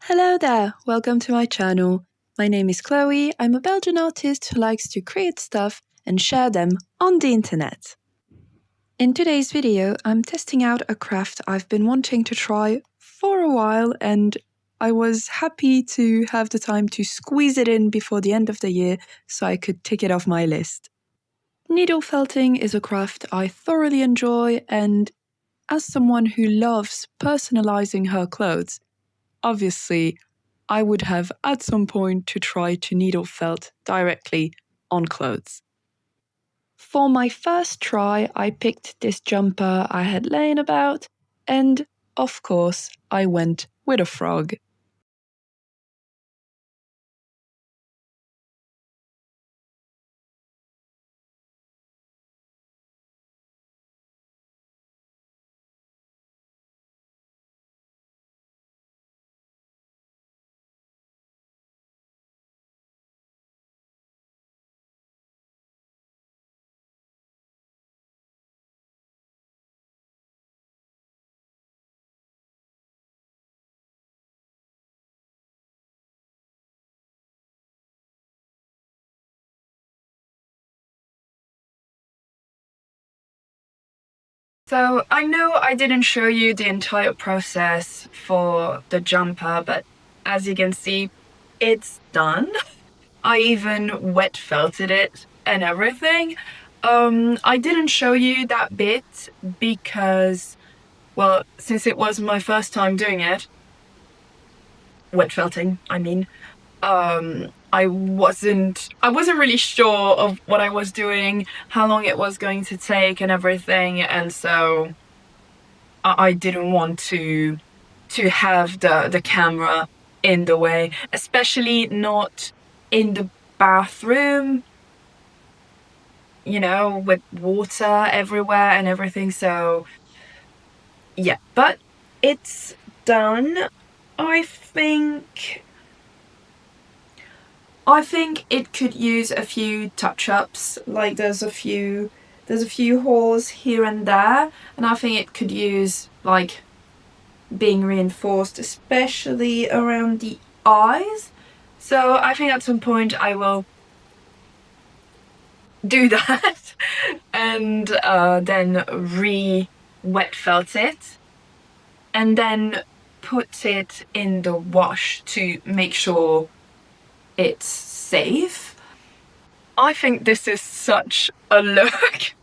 Hello there, welcome to my channel. My name is Chloe, I'm a Belgian artist who likes to create stuff and share them on the internet. In today's video, I'm testing out a craft I've been wanting to try for a while, and I was happy to have the time to squeeze it in before the end of the year so I could tick it off my list. Needle felting is a craft I thoroughly enjoy, and as someone who loves personalizing her clothes, obviously, I would have at some point to try to needle felt directly on clothes. For my first try, I picked this jumper I had laying about, and of course, I went with a frog. So I know I didn't show you the entire process for the jumper, but as you can see, it's done. I even wet felted it and everything. I didn't show you that bit because, well, since it was my first time doing it, wet felting, I mean, I wasn't really sure of what I was doing, how long it was going to take and everything, and so I didn't want to have the camera in the way, especially not in the bathroom, you know, with water everywhere and everything. So yeah, but it's done. I think it could use a few touch-ups. Like there's a few holes here and there, and I think it could use like being reinforced, especially around the eyes. So I think at some point I will do that and then re-wet felt it and then put it in the wash to make sure it's safe. I think this is such a look.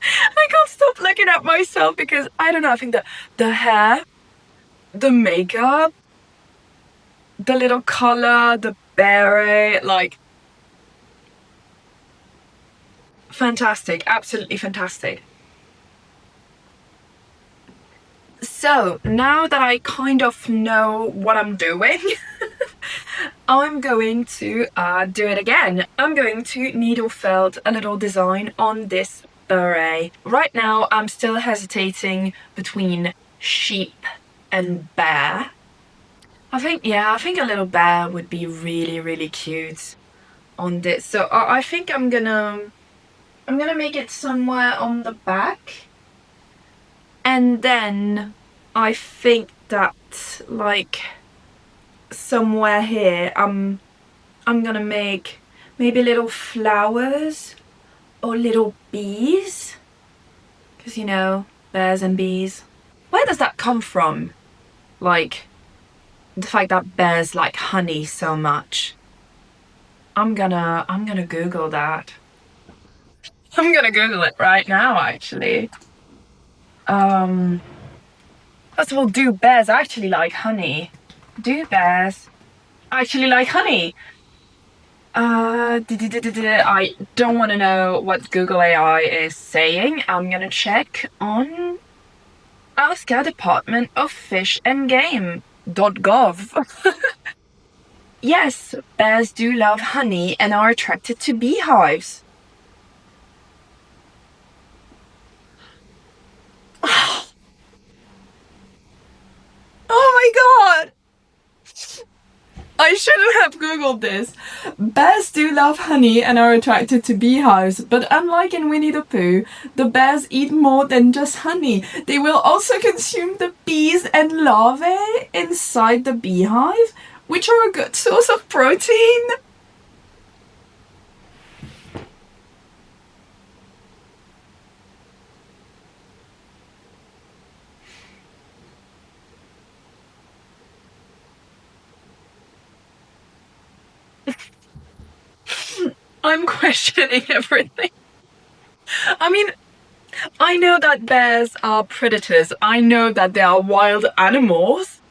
I can't stop looking at myself because I don't know, I think the hair, the makeup, the little collar, the beret, like fantastic, absolutely fantastic. So now that I kind of know what I'm doing, I'm going to do it again. I'm going to needle felt a little design on this beret. Right now I'm still hesitating between sheep and bear. I think a little bear would be really cute on this. So I think I'm gonna make it somewhere on the back. And then I think that like somewhere here I'm gonna make maybe little flowers or little bees, because you know, bears and bees. Where does that come from? Like the fact that bears like honey so much. I'm gonna Google that. I'm gonna Google it right now, actually. First of all, do bears actually like honey? Do bears actually like honey? I don't want to know what Google AI is saying. I'm gonna check on Alaska Department of Fish and Game.gov. Yes, bears do love honey and are attracted to beehives. Oh my god! I shouldn't have googled this. Bears do love honey and are attracted to beehives, but unlike in Winnie the Pooh, the bears eat more than just honey. They will also consume the bees and larvae inside the beehive, which are a good source of protein. I'm questioning everything. I mean, I know that bears are predators. I know that they are wild animals.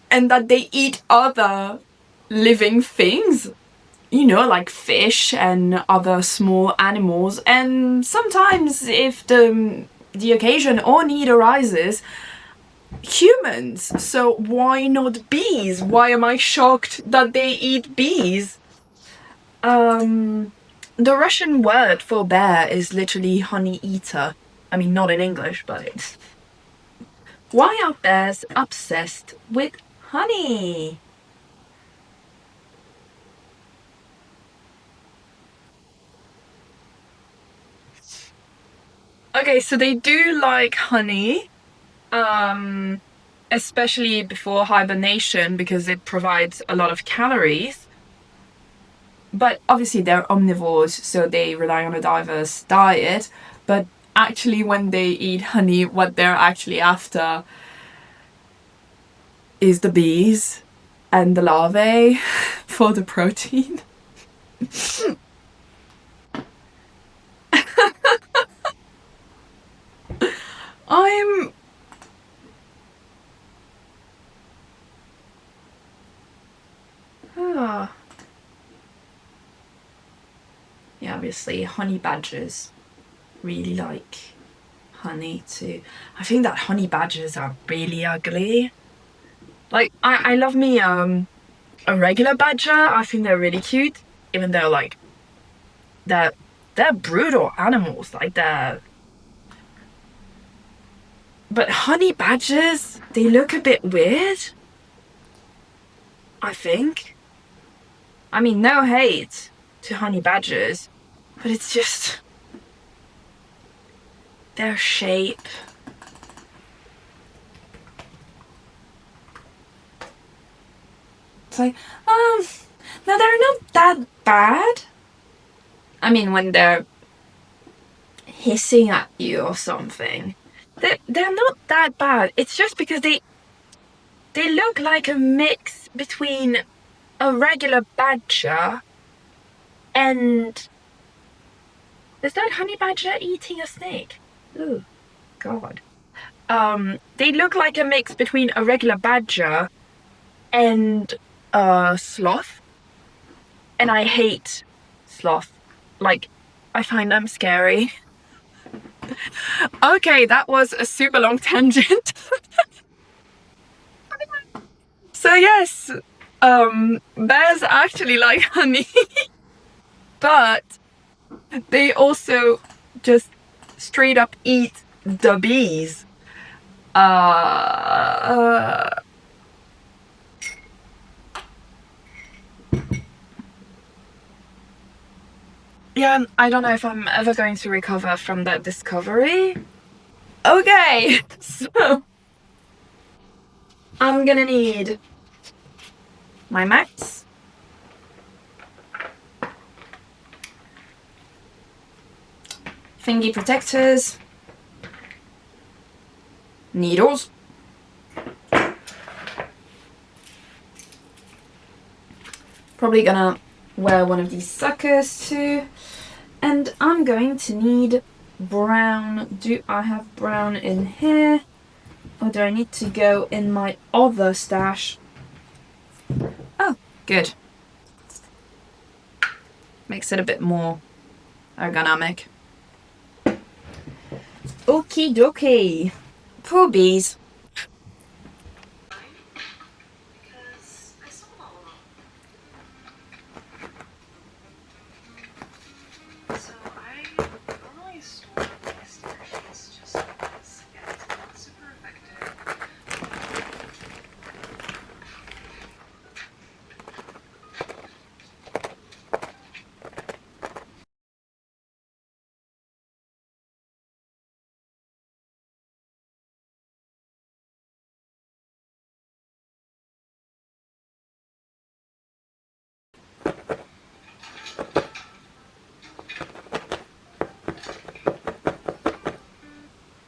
And that they eat other living things. You know, like fish and other small animals. And sometimes if the occasion or need arises, humans. So why not bees? Why am I shocked that they eat bees? The Russian word for bear is literally honey eater. I mean, not in English, but it's... Why are bears obsessed with honey? Okay, so they do like honey, especially before hibernation because it provides a lot of calories. But obviously they're omnivores, so they rely on a diverse diet. But actually, when they eat honey, what they're actually after is the bees and the larvae for the protein. I'm... Ah. Yeah, obviously honey badgers really like honey too. I think that honey badgers are really ugly. Like, I love me a regular badger. I think they're really cute, even though like they're brutal animals. Like they're... But honey badgers, they look a bit weird, I think. I mean, no hate to honey badgers, but it's just their shape. It's like, no, they're not that bad. I mean, when they're hissing at you or something, they're not that bad. It's just because they look like a mix between a regular badger and... Is that honey badger eating a snake? Oh, God. They look like a mix between a regular badger and a sloth. And I hate sloth. Like, I find them scary. Okay, that was a super long tangent. So yes, bears actually like honey, but they also just straight up eat the bees. Yeah, I don't know if I'm ever going to recover from that discovery. Okay, so I'm gonna need my mats, thingy protectors, needles, probably gonna wear one of these suckers too, and I'm going to need brown. Do I have brown in here, or do I need to go in my other stash? Oh, good. Makes it a bit more ergonomic. Okie dokie. Poor bees.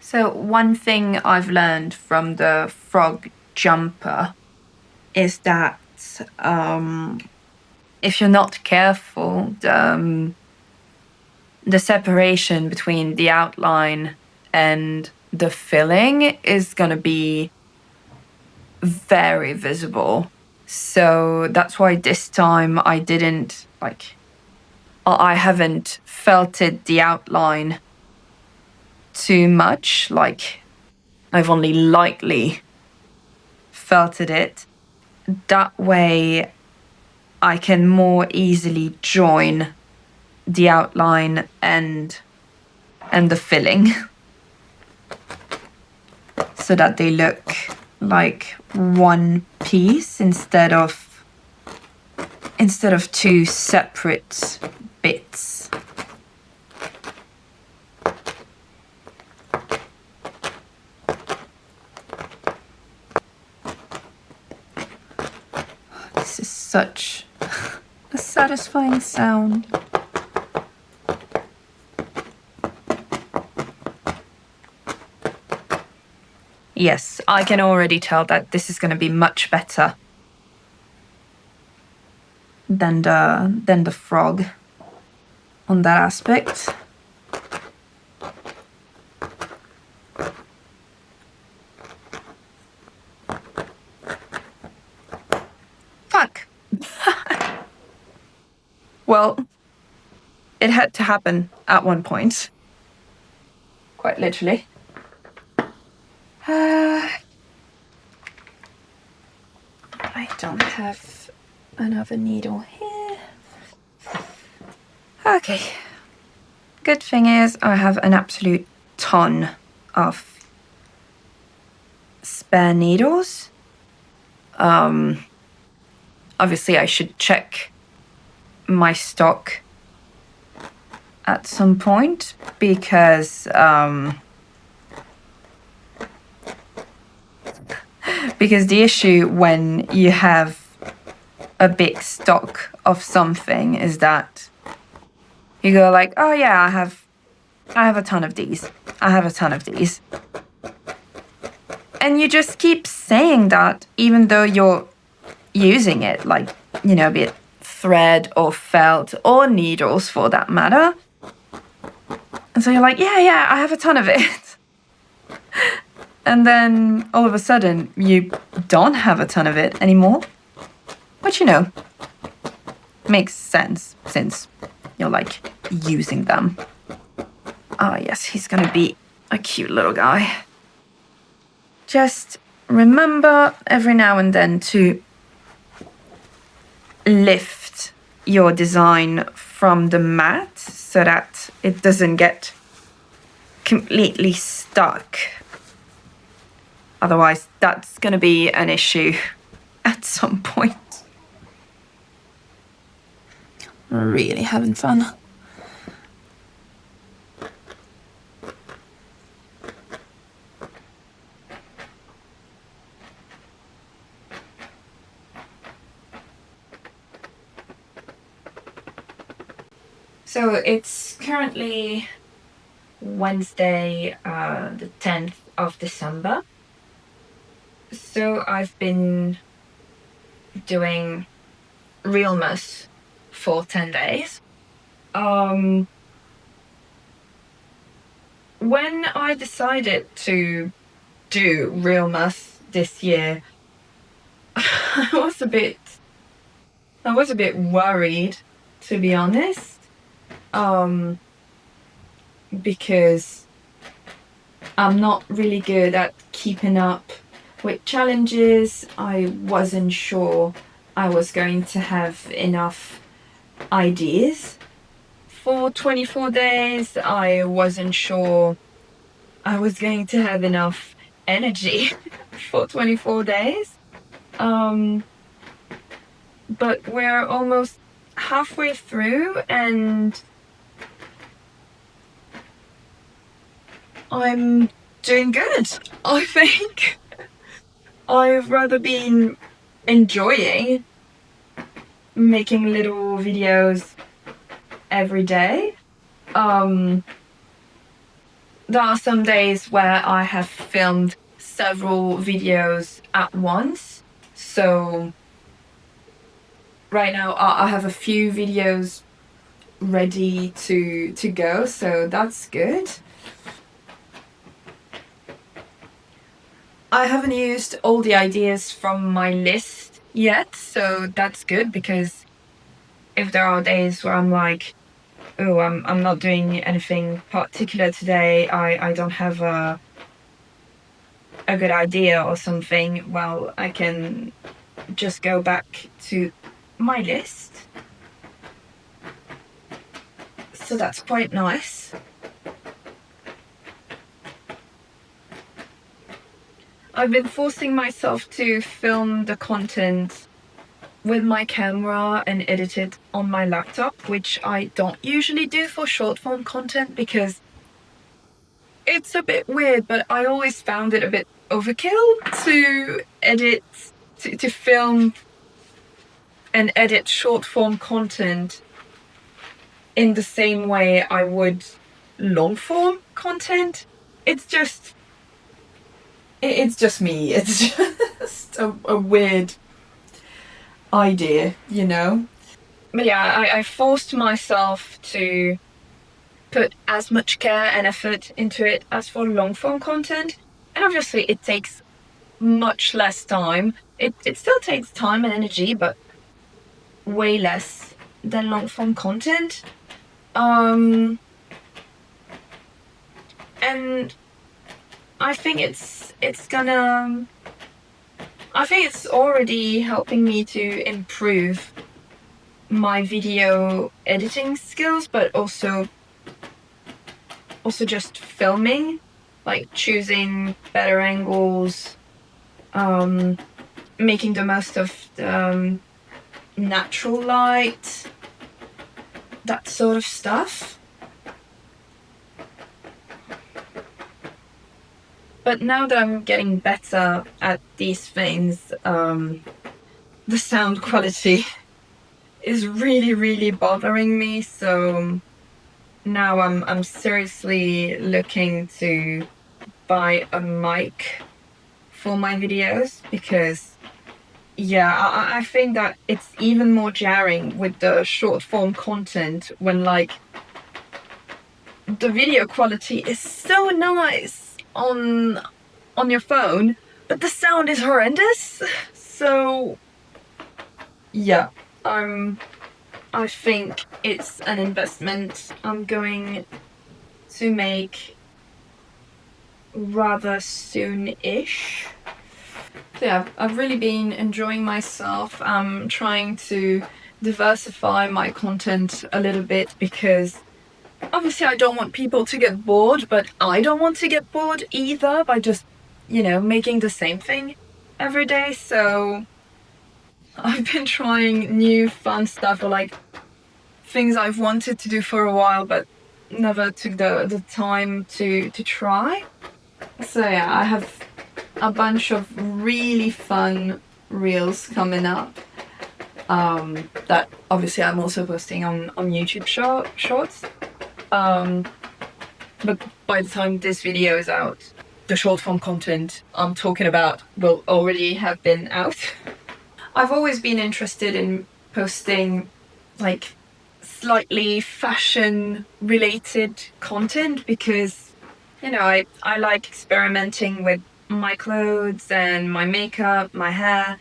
So one thing I've learned from the frog jumper is that if you're not careful, the separation between the outline and the filling is going to be very visible. So that's why this time I didn't I haven't felted the outline too much. Like, I've only lightly felted it. That way I can more easily join the outline and the filling so that they look like one piece instead of two separate bits. This is such a satisfying sound. Yes, I can already tell that this is going to be much better than the frog on that aspect. Fuck. Well, it had to happen at one point. Quite literally. I don't have another needle here. Okay. Good thing is I have an absolute ton of spare needles. Obviously I should check my stock at some point because the issue when you have a big stock of something is that you go like, oh yeah, I have a ton of these. I have a ton of these. And you just keep saying that even though you're using it, like, you know, be it thread or felt or needles for that matter. And so you're like, yeah, I have a ton of it. And then all of a sudden you don't have a ton of it anymore. Which, you know, makes sense since you're like using them. Ah, yes, he's gonna be a cute little guy. Just remember every now and then to lift your design from the mat so that it doesn't get completely stuck. Otherwise, that's going to be an issue at some point. Really having fun. So it's currently Wednesday, the 10th of December. So I've been doing Realmus for 10 days. When I decided to do Realmus this year, I was a bit worried, to be honest. Because I'm not really good at keeping up with challenges. I wasn't sure I was going to have enough ideas for 24 days. I wasn't sure I was going to have enough energy for 24 days. But we're almost halfway through and I'm doing good, I think. I've rather been enjoying making little videos every day. there are some days where I have filmed several videos at once. So right now I have a few videos ready to go, so that's good. I haven't used all the ideas from my list yet, so that's good, because if there are days where I'm like, oh, I'm not doing anything particular today, I don't have a good idea or something, well, I can just go back to my list. So that's quite nice. I've been forcing myself to film the content with my camera and edit it on my laptop, which I don't usually do for short form content because it's a bit weird, but I always found it a bit overkill to edit, to film and edit short form content in the same way I would long form content. It's just me. It's just a weird idea, you know? But yeah, I forced myself to put as much care and effort into it as for long form content. And obviously, it takes much less time. It still takes time and energy, but way less than long form content. And I think it's already helping me to improve my video editing skills, but also just filming, like choosing better angles, making the most of natural light, that sort of stuff. But now that I'm getting better at these things, the sound quality is really, really bothering me. So now I'm seriously looking to buy a mic for my videos, because yeah, I think that it's even more jarring with the short form content when like the video quality is so nice on your phone, but the sound is horrendous. So yeah, I think it's an investment I'm going to make rather soon-ish. So yeah, I've really been enjoying myself. I'm trying to diversify my content a little bit because obviously I don't want people to get bored, but I don't want to get bored either by just, making the same thing every day. So I've been trying new fun stuff, or like things I've wanted to do for a while but never took the time to try. So yeah, I have a bunch of really fun reels coming up, that obviously I'm also posting on YouTube shorts. But by the time this video is out, the short form content I'm talking about will already have been out. I've always been interested in posting like slightly fashion related content because, I like experimenting with my clothes and my makeup, my hair.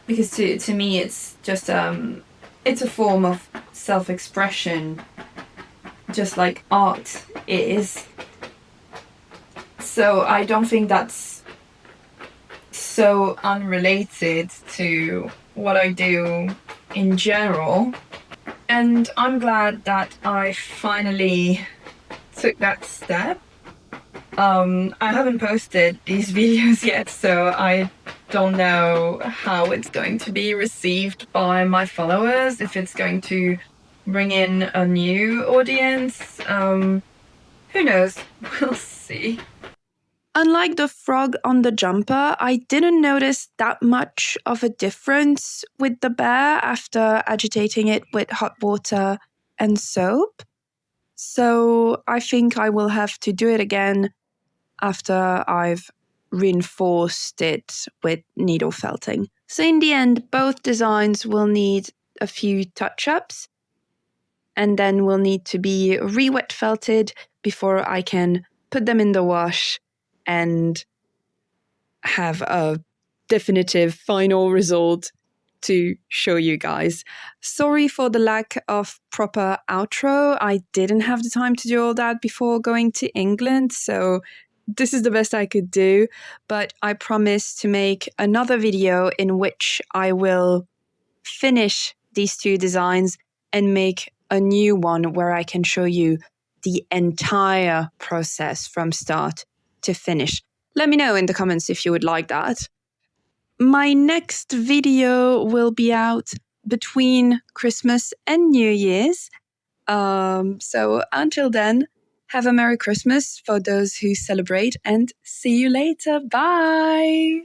Because to me it's just it's a form of self-expression, just like art is. So I don't think that's so unrelated to what I do in general. And I'm glad that I finally took that step. I haven't posted these videos yet, so I don't know how it's going to be received by my followers, if it's going to bring in a new audience. Who knows? We'll see. Unlike the frog on the jumper, I didn't notice that much of a difference with the bear after agitating it with hot water and soap. So I think I will have to do it again after I've reinforced it with needle felting. So in the end, both designs will need a few touch-ups, and then will need to be re-wet felted before I can put them in the wash and have a definitive final result to show you guys. Sorry for the lack of proper outro. I didn't have the time to do all that before going to England, so this is the best I could do, but I promise to make another video in which I will finish these two designs and make a new one where I can show you the entire process from start to finish. Let me know in the comments if you would like that. My next video will be out between Christmas and New Year's. So until then, have a Merry Christmas for those who celebrate, and see you later. Bye!